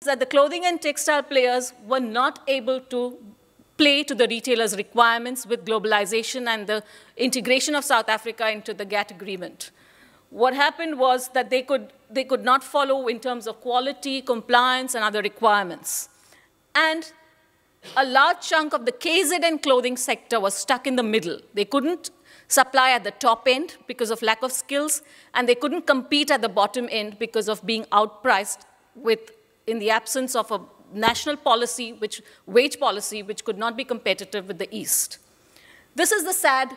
that the clothing and textile players were not able to play to the retailers' requirements with globalization and the integration of South Africa into the GATT agreement. What happened was that they could not follow in terms of quality, compliance, and other requirements. And a large chunk of the KZN clothing sector was stuck in the middle. They couldn't supply at the top end because of lack of skills, and they couldn't compete at the bottom end because of being outpriced in the absence of a national policy, wage policy, which could not be competitive with the East. This is the sad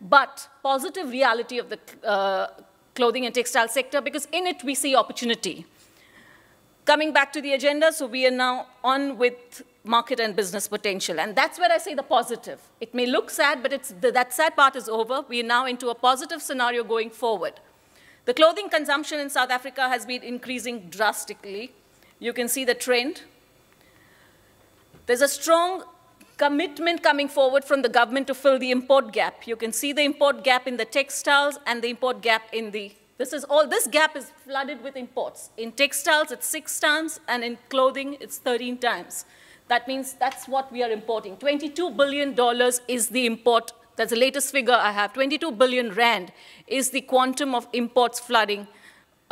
but positive reality of the clothing and textile sector, because in it we see opportunity. Coming back to the agenda, so we are now on with market and business potential, and that's where I say the positive. It may look sad, but that sad part is over. We are now into a positive scenario going forward. The clothing consumption in South Africa has been increasing drastically. You can see the trend. There's a strong commitment coming forward from the government to fill the import gap. You can see the import gap in the textiles and the import gap in the, this gap is flooded with imports. In textiles, it's 6 times, and in clothing, it's 13 times. That means that's what we are importing. $22 billion is the import. That's the latest figure I have. 22 billion rand is the quantum of imports flooding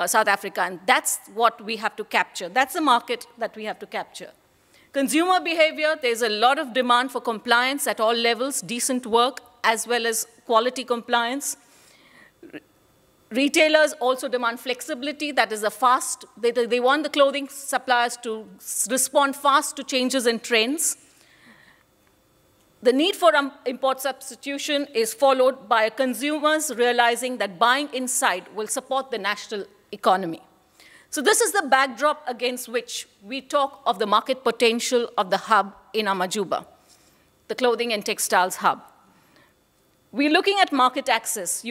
South Africa, and that's what we have to capture. That's the market that we have to capture. Consumer behavior, there's a lot of demand for compliance at all levels, decent work, as well as quality compliance. Retailers also demand flexibility. That is they want the clothing suppliers to respond fast to changes in trends. The need for import substitution is followed by consumers realizing that buying inside will support the national economy. So this is the backdrop against which we talk of the market potential of the hub in Amajuba, the clothing and textiles hub. We're looking at market access.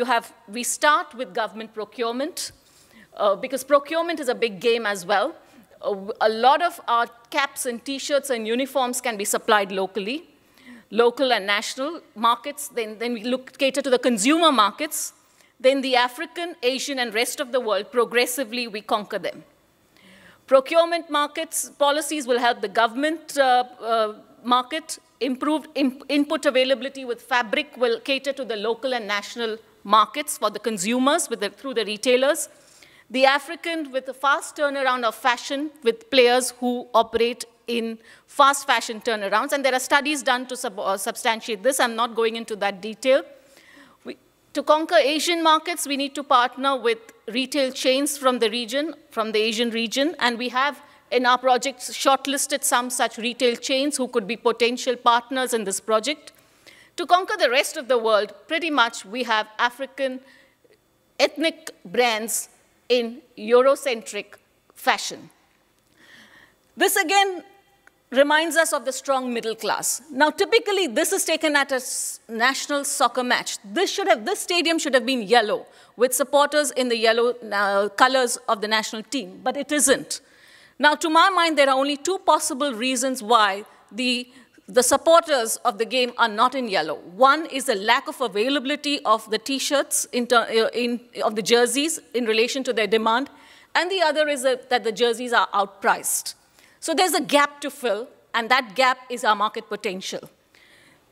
We start with government procurement, because procurement is a big game as well. A lot of our caps and T-shirts and uniforms can be supplied locally, local and national markets. Then we cater to the consumer markets. Then the African, Asian, and rest of the world, progressively we conquer them. Procurement markets, policies will help the government market. Improved input availability with fabric will cater to the local and national markets for the consumers through the retailers. The African, with a fast turnaround of fashion, with players who operate in fast fashion turnarounds. And there are studies done to substantiate this. I'm not going into that detail. To conquer Asian markets, we need to partner with retail chains from the region, from the Asian region, and we have in our project shortlisted some such retail chains who could be potential partners in this project. To conquer the rest of the world, pretty much we have African ethnic brands in Eurocentric fashion. This again reminds us of the strong middle class. Now, typically, this is taken at a national soccer match. This stadium should have been yellow, with supporters in the yellow colors of the national team, but it isn't. Now, to my mind, there are only 2 possible reasons why the supporters of the game are not in yellow. One is the lack of availability of the T-shirts, of the jerseys in relation to their demand, and the other is that the jerseys are outpriced. So there's a gap to fill, and that gap is our market potential.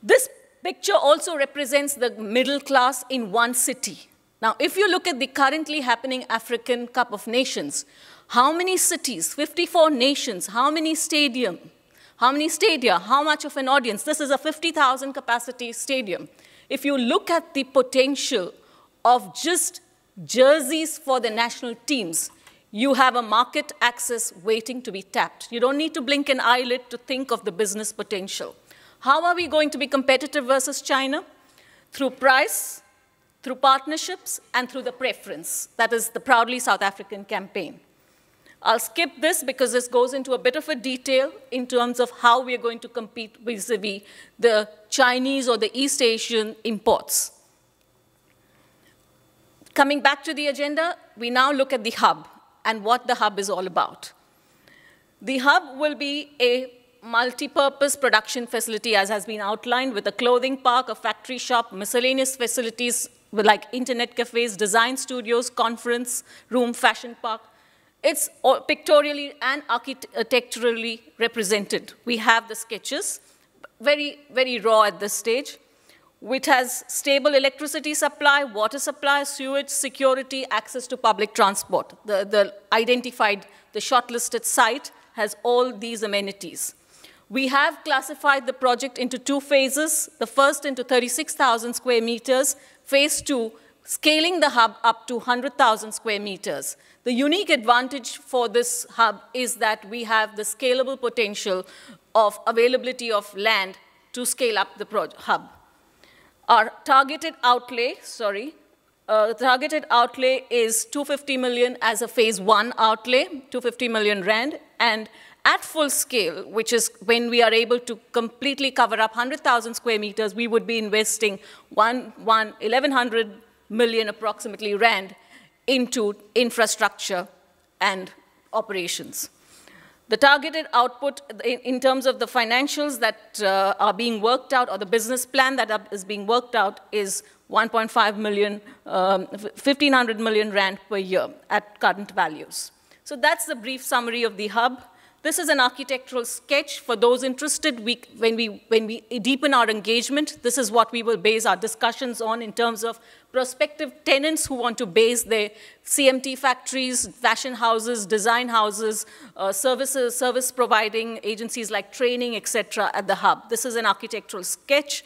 This picture also represents the middle class in one city. Now, if you look at the currently happening African Cup of Nations, how many cities, 54 nations, how many stadia, how much of an audience? This is a 50,000 capacity stadium. If you look at the potential of just jerseys for the national teams, you have a market access waiting to be tapped. You don't need to blink an eyelid to think of the business potential. How are we going to be competitive versus China? Through price, through partnerships, and through the preference. That is the Proudly South African campaign. I'll skip this because this goes into a bit of a detail in terms of how we are going to compete vis-a-vis the Chinese or the East Asian imports. Coming back to the agenda, we now look at the hub and what the hub is all about. The hub will be a multi-purpose production facility, as has been outlined, with a clothing park, a factory shop, miscellaneous facilities like internet cafes, design studios, conference room, fashion park, It's pictorially and architecturally represented. We have the sketches, very, very raw at this stage, which has stable electricity supply, water supply, sewage, security, access to public transport. The identified, the shortlisted site has all these amenities. We have classified the project into 2 phases. The first into 36,000 square meters, phase 2, scaling the hub up to 100,000 square meters. The unique advantage for this hub is that we have the scalable potential of availability of land to scale up the hub. Our targeted outlay, targeted outlay is 250 million as a phase 1 outlay, 250 million rand, and at full scale, which is when we are able to completely cover up 100,000 square meters, we would be investing 1,100 million approximately rand into infrastructure and operations. The targeted output in terms of the financials that are being worked out, or the business plan that is being worked out, is 1.5 million, 1,500 million rand per year at current values. So that's the brief summary of the hub. This is an architectural sketch. For those interested, when we deepen our engagement, this is what we will base our discussions on in terms of prospective tenants who want to base their CMT factories, fashion houses, design houses, service providing agencies like training, etc. at the hub. This is an architectural sketch.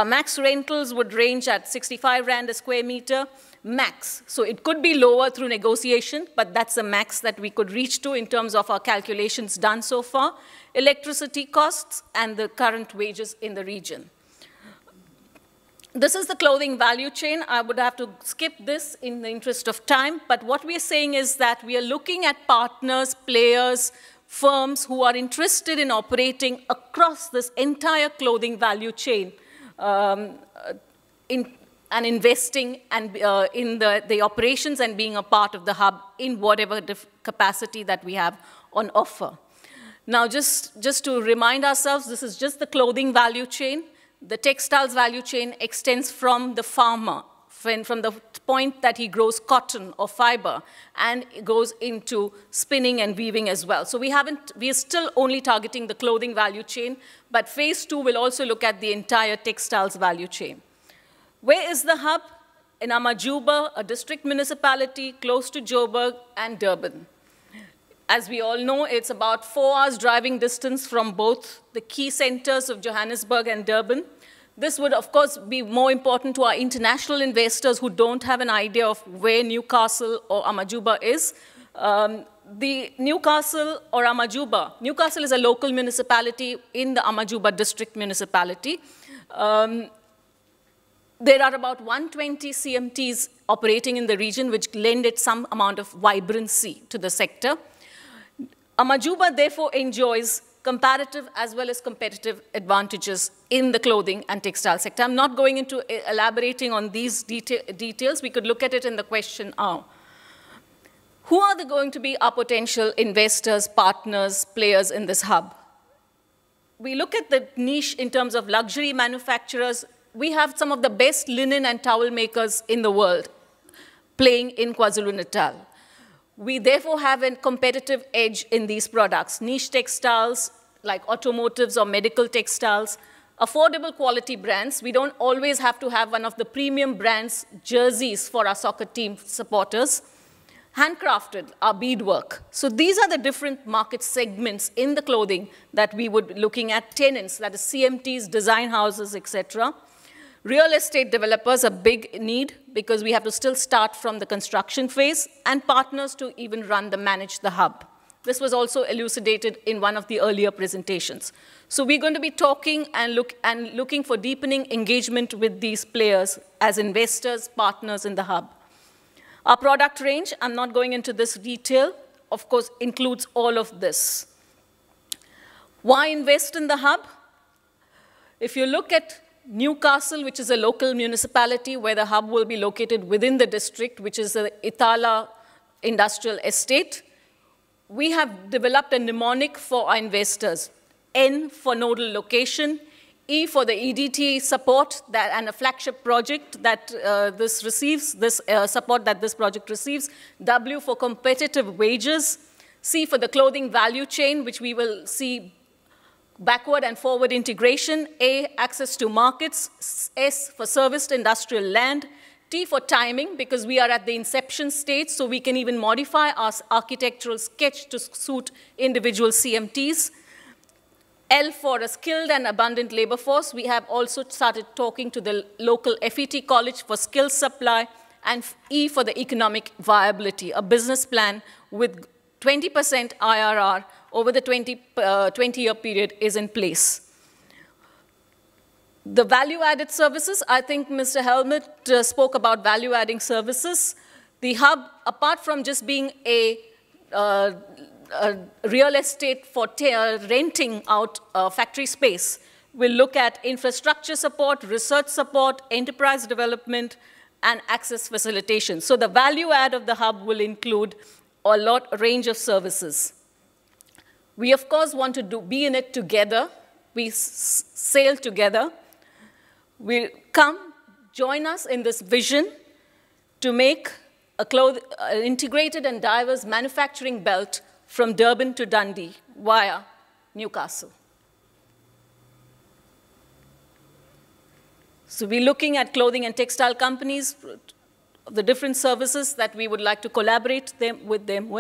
Max rentals would range at 65 rand a square meter, max. So it could be lower through negotiation, but that's the max that we could reach to in terms of our calculations done so far. Electricity costs and the current wages in the region. This is the clothing value chain. I would have to skip this in the interest of time, but what we are saying is that we are looking at partners, players, firms who are interested in operating across this entire clothing value chain and investing and, in the operations and being a part of the hub in whatever capacity that we have on offer. Now, just to remind ourselves, this is just the clothing value chain. The textiles value chain extends from the farmer, from the point that he grows cotton or fiber, and it goes into spinning and weaving as well. So we are still only targeting the clothing value chain, but phase 2 will also look at the entire textiles value chain. Where is the hub? In Amajuba, a district municipality close to Joburg and Durban. As we all know, it's about 4 hours driving distance from both the key centers of Johannesburg and Durban. This would, of course, be more important to our international investors who don't have an idea of where Newcastle or Amajuba is. The Newcastle or Amajuba, Newcastle is a local municipality in the Amajuba district municipality. There are about 120 CMTs operating in the region, which lend it some amount of vibrancy to the sector. Amajuba, therefore, enjoys comparative as well as competitive advantages in the clothing and textile sector. I'm not going into elaborating on these details. We could look at it in the question now. Who are going to be our potential investors, partners, players in this hub? We look at the niche in terms of luxury manufacturers. We have some of the best linen and towel makers in the world playing in KwaZulu-Natal. We therefore have a competitive edge in these products. Niche textiles like automotives or medical textiles, affordable quality brands. We don't always have to have one of the premium brands jerseys for our soccer team supporters. Handcrafted, our beadwork. So these are the different market segments in the clothing that we would be looking at. Tenants, that is CMTs, design houses, etc. Real estate developers, a big need because we have to still start from the construction phase, and partners to even manage the hub. This was also elucidated in one of the earlier presentations. So we're going to be talking and looking for deepening engagement with these players as investors, partners in the hub. Our product range, I'm not going into this detail, of course, includes all of this. Why invest in the hub? If you look at Newcastle, which is a local municipality where the hub will be located within the district, which is the Itala Industrial Estate, we have developed a mnemonic for our investors. N for nodal location, E for the EDT support and a flagship project that this receives, support that this project receives. W for competitive wages. C for the clothing value chain, which we will see backward and forward integration. A, access to markets. S for serviced industrial land. T for timing, because we are at the inception stage, so we can even modify our architectural sketch to suit individual CMTs. L for a skilled and abundant labor force. We have also started talking to the local FET college for skill supply. And E for the economic viability, a business plan with 20% IRR over the 20-year period is in place. The value-added services, I think Mr. Helmut spoke about value-adding services. The hub, apart from just being a real estate for renting out factory space, will look at infrastructure support, research support, enterprise development, and access facilitation. So the value add of the hub will include a range of services. We, of course, want to be in it together. We sail together. We come, join us in this vision to make an integrated and diverse manufacturing belt from Durban to Dundee via Newcastle. So we're looking at clothing and textile companies, the different services that we would like to collaborate with them,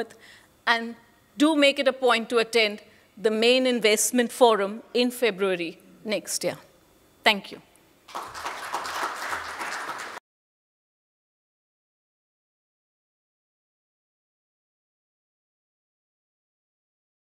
and do make it a point to attend the main investment forum in February next year. Thank you.